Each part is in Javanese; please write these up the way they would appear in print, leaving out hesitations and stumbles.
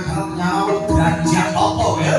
nyawa derajat apa ya?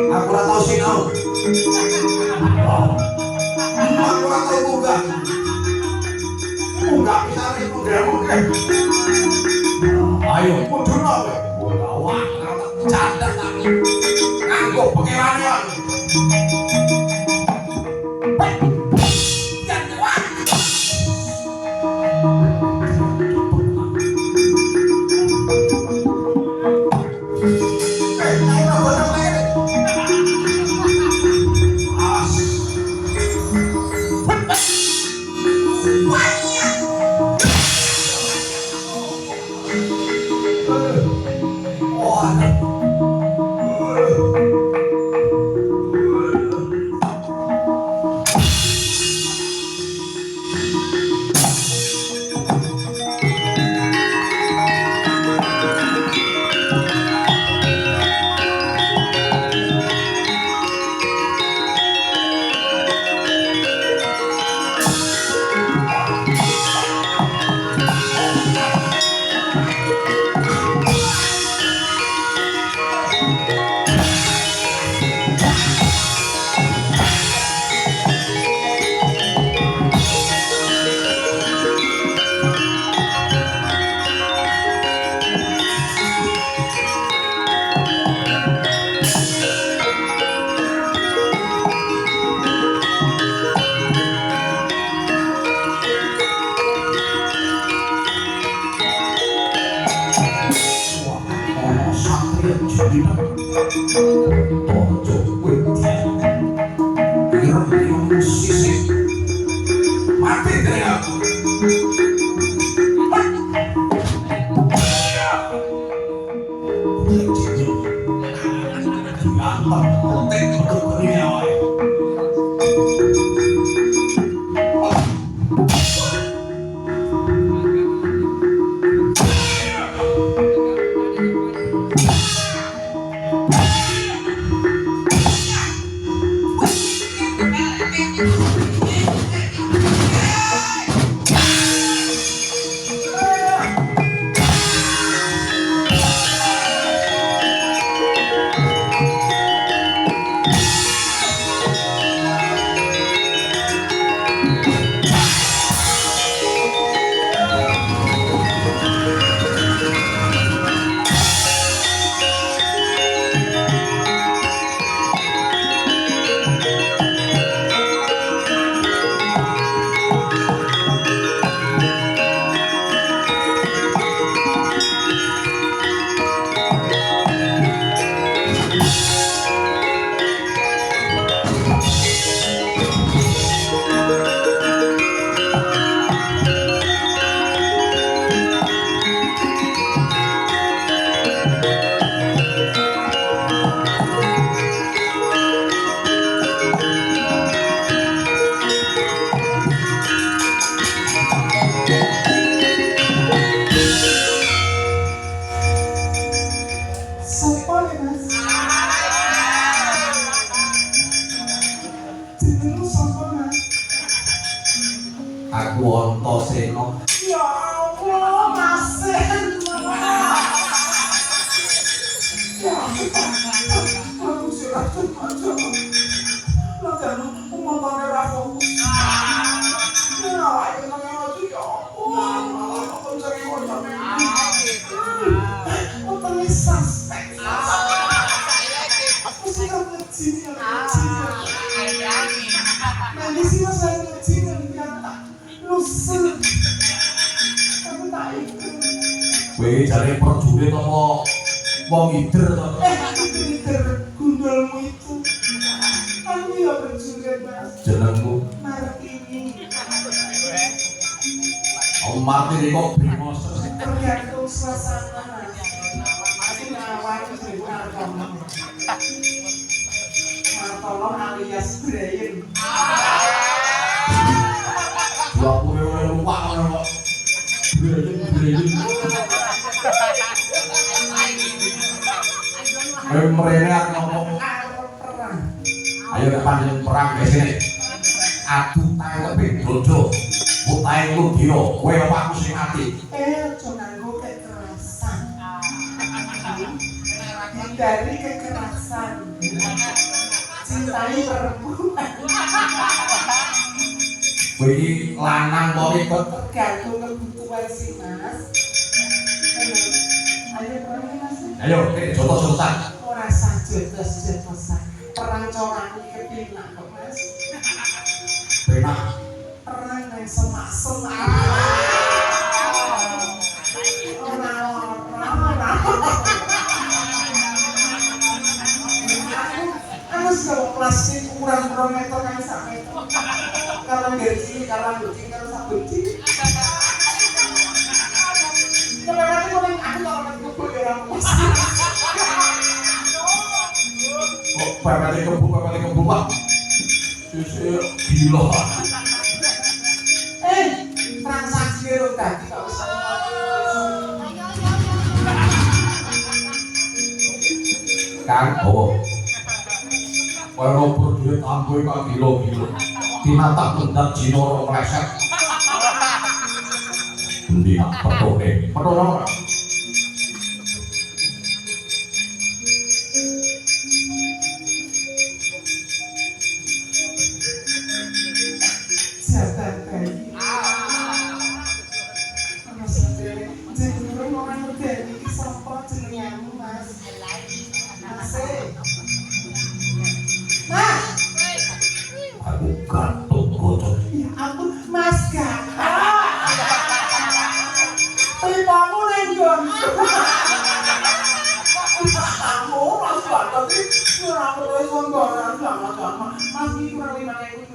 Aku ora tau sinau. Aku ora tau munggah. Munggah pisane munggah. Ayo mudhun kowe. Ora wah, catet aku. Nganggo pengelane. Seno. Ya Allah, Masen. Ya, aku sudah terbaca. Lo kan umumnya rafokus. Ya, ayo nanya ya. Aku cari orang ini. Aku suspek. Aku sudah ngecil. Nanti sih mas saya ngecil ternyata lusuh. Aku tak ikut. Kowe jare perjurit apa wong ider to? Ider gundulmu itu. Aku ya berjurit mas. Jenengmu Martini. Martini kok brengos. Tergantung suasana mas. Aku ngawal cerita kamu. Tolong alias Brian. Dua kowe oleh luwak ngono kok. Brian. Ayo mrene arep ngomong. Perang. Ayo nek panjenengan perang wis kene. Adu tangkepe dodo. Utahe ku dira, kowe apa aku sing mati. Aja nganggo kekerasan. Hindari kekerasan. Cintai perempuan. Kowe iki lanang apa wedok? Tergantung kebutuhan si mas. Ayo perang mas. Ayo, kene jotos-jotosan. Ora sah jotos-jotosan. Perang corak kepinak kok mas. Penak. Perang yang semak-semak. Aku sudah plastik ukuran 2 meter kan sampai itu. Kalau dari sini, kalau kucing, kalau sabun sini. Kalau nanti aku kalau nanti kubur di orang plastik. Kok pepete kebu Pak. Sesuk gila. Transaksi lo tadi gak usah. Kang bawa. Kowe ngobrol duit amboe kok gila-gila. Tinatap mendat jinoro meleset. Endi nak petoke? Petoke ora? Jatah bayi. Mas Andre, jadi orang udah ini sapa jenengmu mas? Mas. Aku gantung bocor. Ya ampun, Mas Gatot. Pipamu nenggon. Kamu Mas Gatot iki ora perlu ngomong sama-sama. Mas iki kurang 5.000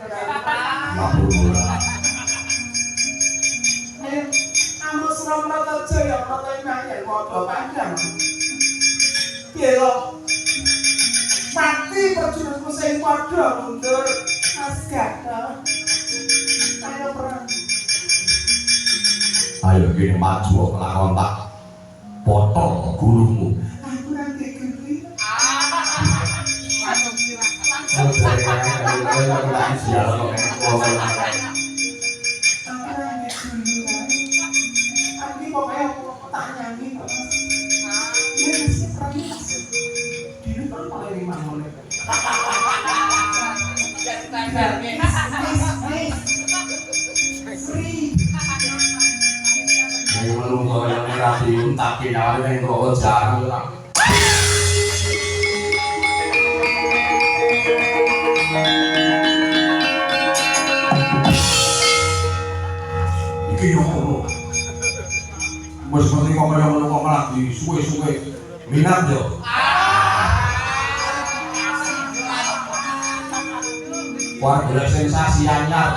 Alhamdulillah. Kamu sudah menetejo ya, menetejo modo panjang. Piye lo? Pati perjuanganku sing padha mundur. Mas Gatot. Ayo perang. Ayo kene maju kelakon tak potong gulumu. Aku nanti gede. Nanti pokoknya aku tak nyanyi kok mas. Dia masih perang masih. Dulu kan paling 5 menit. Free. Ayo menunggu yang merah diuntak kinawari yang kok jaru lah. Iki yo ngono. Wes mesti ngomong lagi suwe-suwe minat yo. Wah, ada sensasi anyar.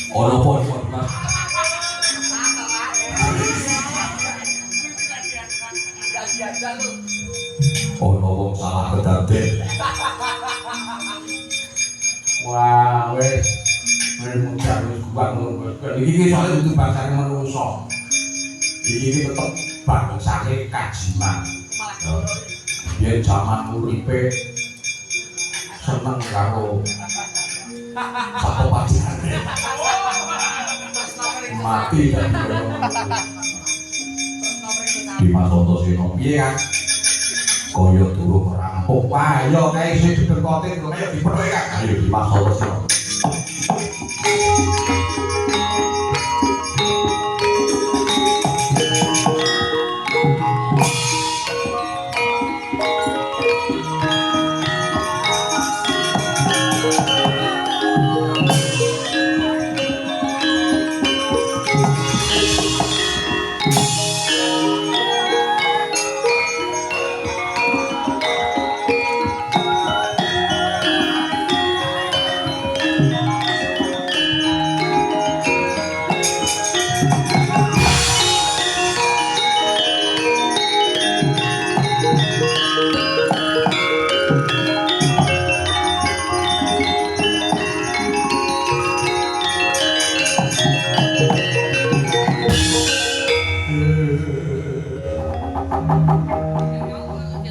Ono po Mas. Ono wong salah kedaden. Wah, wes muncul wis bangun. Iki soalnya itu bangsane menungso. Iki tetep bangsane kajiman. Yen zaman uripe seneng karo sapa pacare mati dan di Masantosena piye kan kaya durung rampung ayo kae sing diberkotin kaya dipethuk kan ayo di Masantosena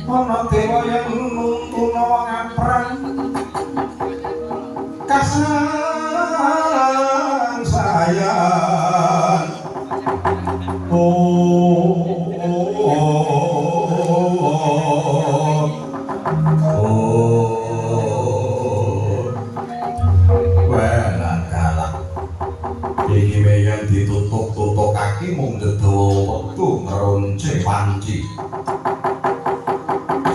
ana dewa yang nuntuna ngaprang kasang sayang iki meyan ditutuk-tutuk kaki mung dedawa wektu ngeronce panci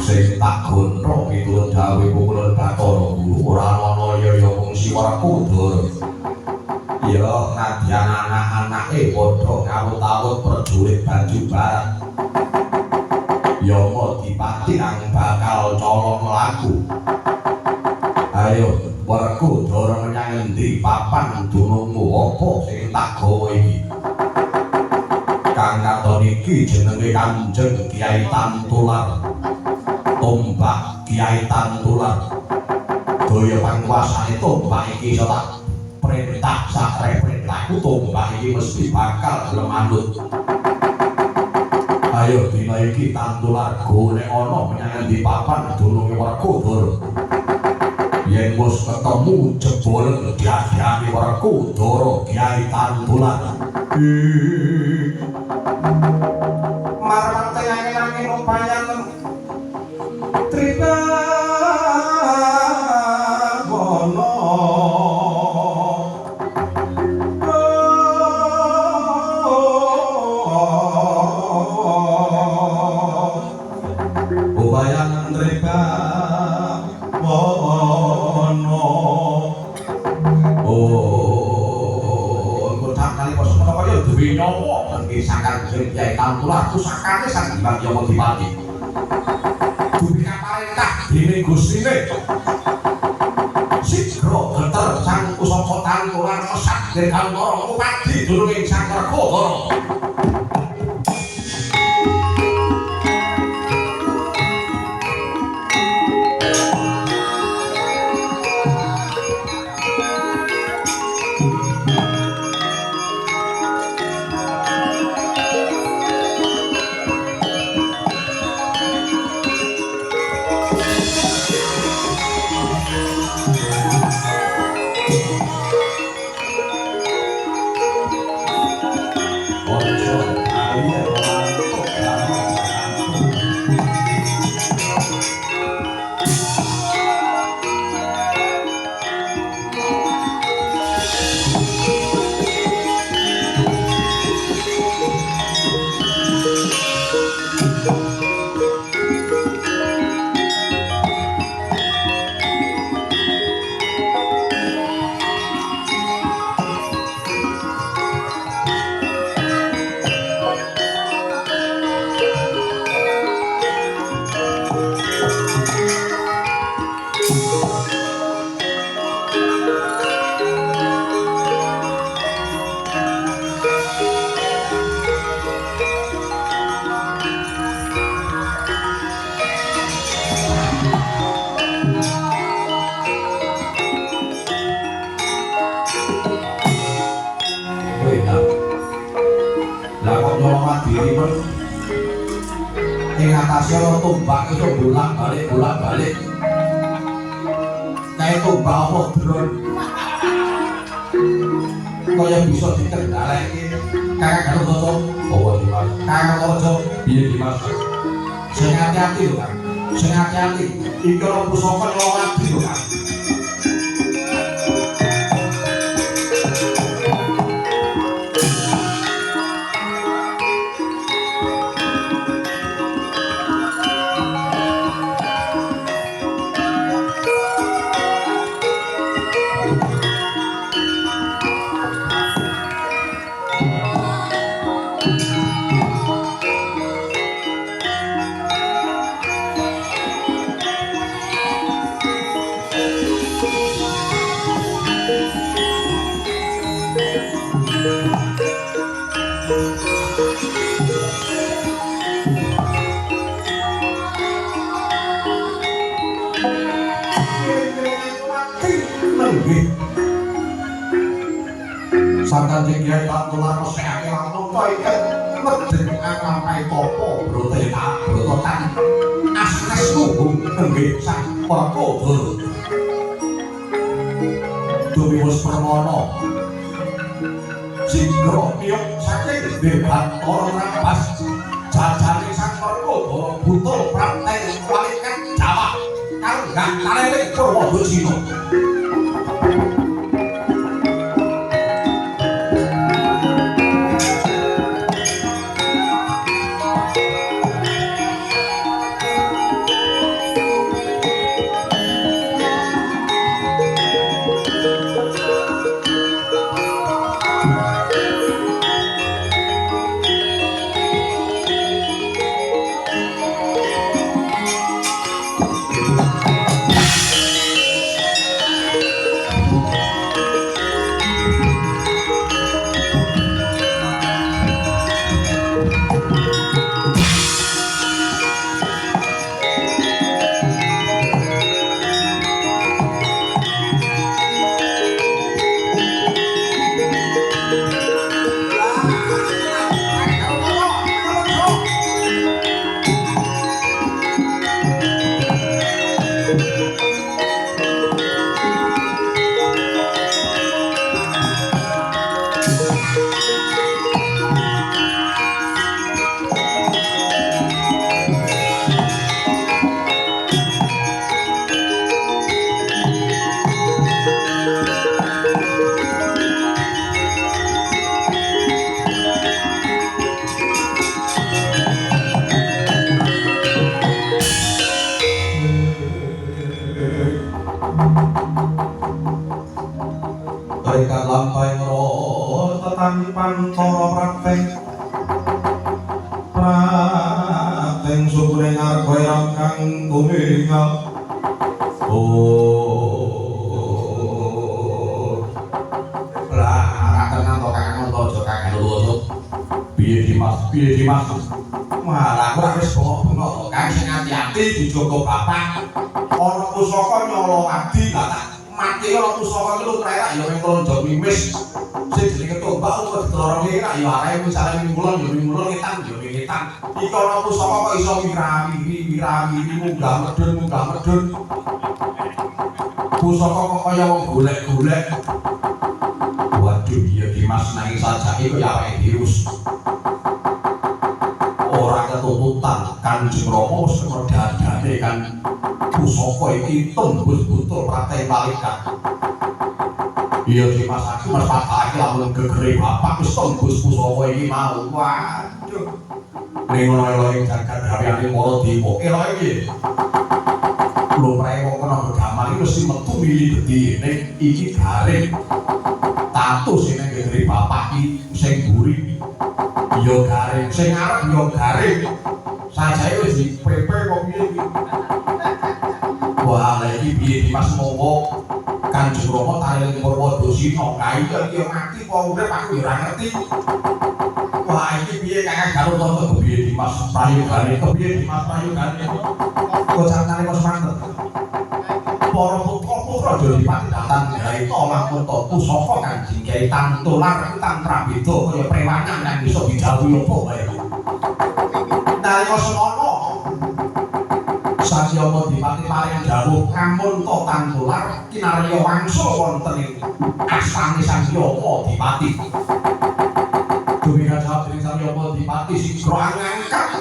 sing tak gondrong miturut dawuh Pukulan Bathara Guru ora ana ya mung Siwara Kudara ya nadyan anak-anake padha ngawut-awut prajurit baju barat Yama Dipati kang bakal colong laku ayo Werkudara menyang endi papan dunungmu apa sing tak gawa iki kang katon iki jenenge Kanjeng Kyai Tantular tombak Kyai Tantular daya panguwasane tombak iki iso tak perintah sakre perintahku tombak iki mesti bakal gelem manut ayo dina iki Tantular golek ana menyang endi papan dununge Werkudara yen wis ketemu jebolen diadhani Werkudara Kyai Tantular marang tengah-tengah upayan Tribawana upayan Tribawana tak kali pas menawa kaya duwe nyawa nggih sakar Kyai Tantular pusakane sang Hyang Yama Dipati duwe kaparentah dening Gustine sigra geter sang Pusaka Tantular mesat dirgantara upadi dununging sang Werkudara ing atase tombak iso bolak-balik kae tumbak apa dron. Kaya bisa dikendhaleke. Kakang Garuda, bawa Dimas. Kakang Raja, piye Dimas? Sing hati-hati lho, Kang. Sing hati-hati. Iki ora pusaka nyolong ati lho, Kang. Santan jengkiai tak tular mesehake langsung ikan medeng angkampai topo brototan asnes lubung nggih sang Prakodo Dumimus Permono Jingro piyok saking debat orang rampas jajane sang Prakodo butul pranteng walikan Jawa karo gak kalele Purwodo Cina. Berikan lampai roh tetanpan toro prateng sukuring argo rangkang kumingal lah tenang to kakang Antojo kakang Antojo piye Dimas malah ora wis bengok-bengok kang sing ati-ati dijogo bapak ana pusaka nyolong adi lah mati kalau pusaka itu ternyata ya yang kelonjok mimis sing jenenge tombak kok ditlorongke ra ya arek misale minggulan ngitan iki ana pusaka kok iso mira-miri munggah medun pusaka kok kaya wong golek-golek waduh iya Dimas nangis sajake kok ya awake virus ora ketututan Kanjeng Rama wis medadane kan pusaka iki tembus butul pratai balikan. Iya Dimas aku mas patake lamun gegere bapak wis tembus pusaka iki mau. Waduh. Ning ngono elok jagat gaweane para dewa. Elok iki. Lumrahe wong kena begaman iki mesti metu milih gedine iki garing. Tatu sing nang gegere bapak iki sing mburi. Iya garing, sing arep ya garing. Sajake wis dipepe kok piye iki. Wah, lha iki piye Dimas monggo Kanjeng Rama taring Purwodo Sina kae iki mati apa urip aku ya ora ngerti. Wah, iki piye Kakang Garuda kepiye Dimas prayogane kepiye Dimas prayogane. Kok carane kok semanten. Para putra-putra Adipati Datan Gaeta Lampata pusaka Kanjeng Kyai Tantular tantra beda kaya prewanan yang bisa dijawuhi apa wae. Nalika semono Sasyama Dipati paring dawuh ngamun to tantular kinarya wangsa wonten ing astane Sasyama Dipati. Dumikat Satri Sasyama Dipati sigra angangkat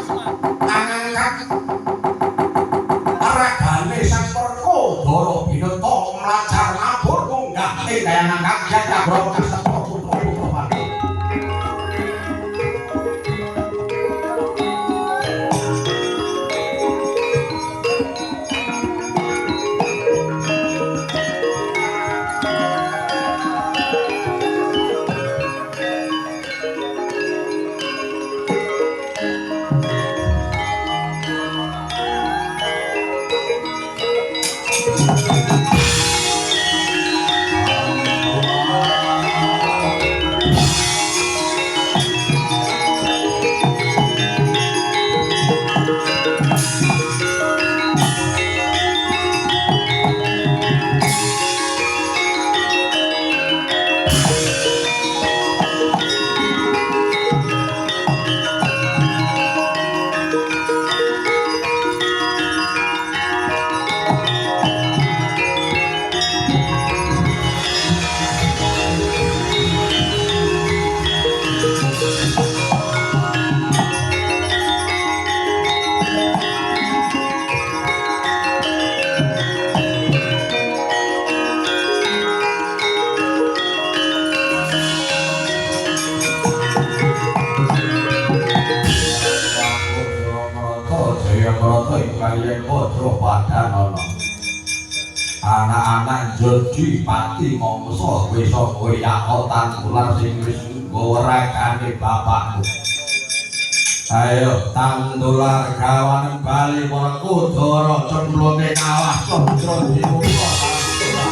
ragane sang Werkodara bineta mlajar mabur munggah ing dayangan kagyat Kagra Kasetra putra-putra Pandhawa. Anak-anak Jodhi Pati mongso wisa goyak tantular sing wis nggawa ragane bapakmu. Ayo tantular gawanen bali Werkodara cemplunge kawah Candra dimuka tantular.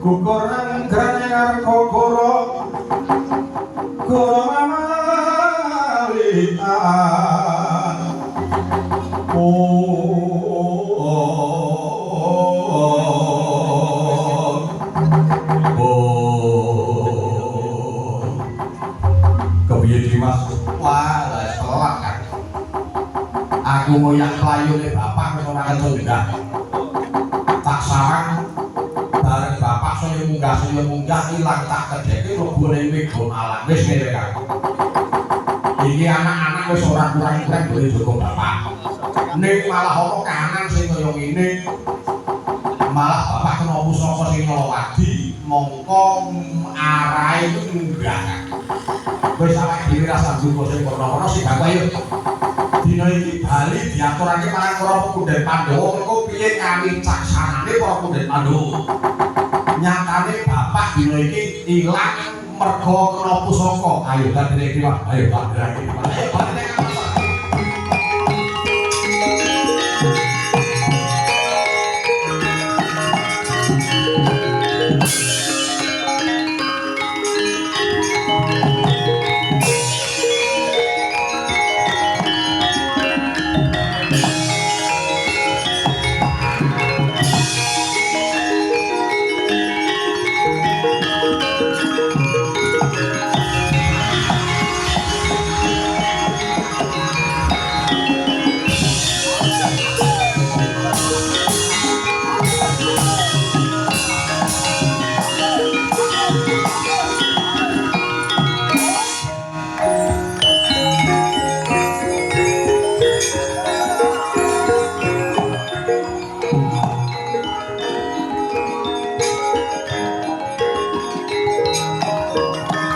Gugur anggrane ngarko goro mamalita kepiye Dimas? Wah, wis telat kan. Aku ngoyak playune bapak wis ora ketunggah. Tak sarang bareng bapak saya munggah ilang tak kedeke lebone mego malang wis ngene kan. Iki anak-anak wis ora kurang-kurang boleh jaga bapak. Ning malah ana kanan sing kaya ngene. Malah bapak kena pusaka sing nyolowadi mongko arahe iku munggah. Wis awake dhewe rasa duka sing kono-kono sing bapak yo. Dina iki bali diaturake marang para pemuda Pandhawa engko piye kawicaksanane para pemuda Pandhawa. Nyatane bapak dina iki ilang merga kena pusaka. Ayo dadine iki, Mas. Ayo dadine iki. Ayo dadine iki.